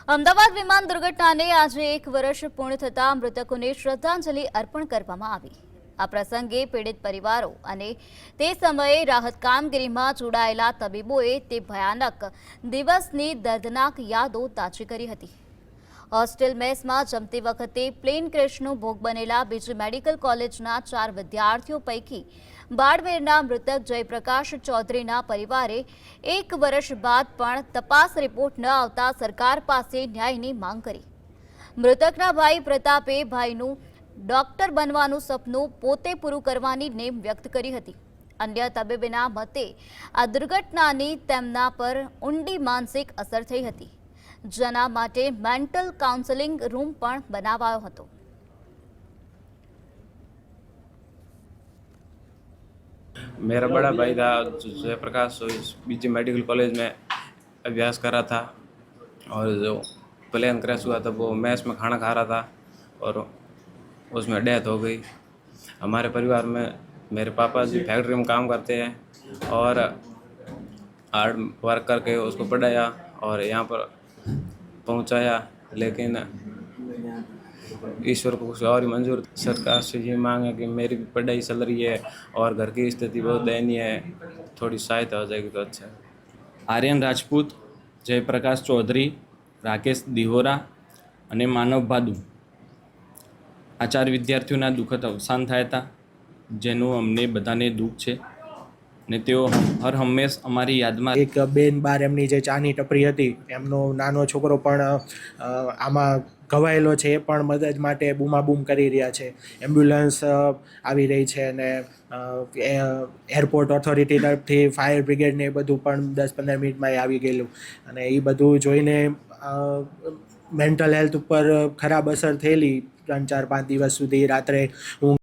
અમદાવાદ વિમાન દુર્ઘટનાને આજે 1 વર્ષ પૂર્ણ થતાં મૃતકોને શ્રદ્ધાંજલિ અર્પણ કરવામાં આવી। આ પ્રસંગે પીડિત પરિવારો અને તે સમયે રાહત કામગીરીમાં જોડાયેલા તબીબોએ તે ભયાનક દિવસની દર્દનાક યાદો તાજી કરી હતી। હોસ્ટેલ મેસમાં જમતી વખતે પ્લેન ક્રેશનો ભોગ બનેલા બીજી મેડિકલ કોલેજના 4 વિદ્યાર્થીઓ પૈકી બાડમેરના મૃતક જયપ્રકાશ ચૌધરીના પરિવારે 1 વર્ષ બાદ પણ તપાસ રિપોર્ટ ન આવતા સરકાર પાસે ન્યાયની માંગ કરી। મૃતકના ભાઈ પ્રતાપે ભાઈનું ડોક્ટર બનવાનું સપનું પોતે પૂરું કરવાની નેમ વ્યક્ત કરી હતી। અન્ય તબીબના મતે આ દુર્ઘટનાની તેમના પર ઊંડી માનસિક અસર થઈ હતી, જેના માટે મેન્ટલ કાઉન્સેલિંગ રૂમ પણ બનાવાયો હતો। मेरा बड़ा भाई था जयप्रकाश, बीजी मेडिकल कॉलेज में अभ्यास कर रहा था और जो प्लेन क्रैश हुआ था वो मैस में खाना खा रहा था और उसमें डेथ हो गई। हमारे परिवार में मेरे पापा जी फैक्ट्री में काम करते हैं और हार्ड वर्क करके उसको पढ़ाया और यहाँ पर पहुँचाया, लेकिन ईश्वर को कुछ और ही मंजूर। सरकार से ये मांग है कि मेरी भी पढ़ाई चल रही है और घर की स्थिति बहुत दयनीय है, थोड़ी सहायता हो जाएगी तो अच्छा है। आर्यन राजपूत, जयप्रकाश चौधरी, राकेश दिहोरा અને માનવ ભાદુ આ 4 વિદ્યાર્થીઓના દુઃખદ અવસાન થયા હતા, જેનું અમને બધાને દુઃખ છે ને તેઓ હર હંમેશ અમારી યાદમાં। એક બેન બાર એમની જે ચાની ટપરી હતી, એમનો નાનો છોકરો પણ આમાં ઘવાયેલો છે, એ પણ મદદ માટે બૂમાબૂમ કરી રહ્યા છે। એમ્બ્યુલન્સ આવી રહી છે અને એરપોર્ટ ઓથોરિટી તરફથી ફાયર બ્રિગેડને એ બધું પણ 10-15 મિનિટમાં આવી ગયેલું અને એ બધું જોઈને મેન્ટલ હેલ્થ ઉપર ખરાબ અસર થયેલી। 3-4-5 દિવસ સુધી રાત્રે ઊંઘ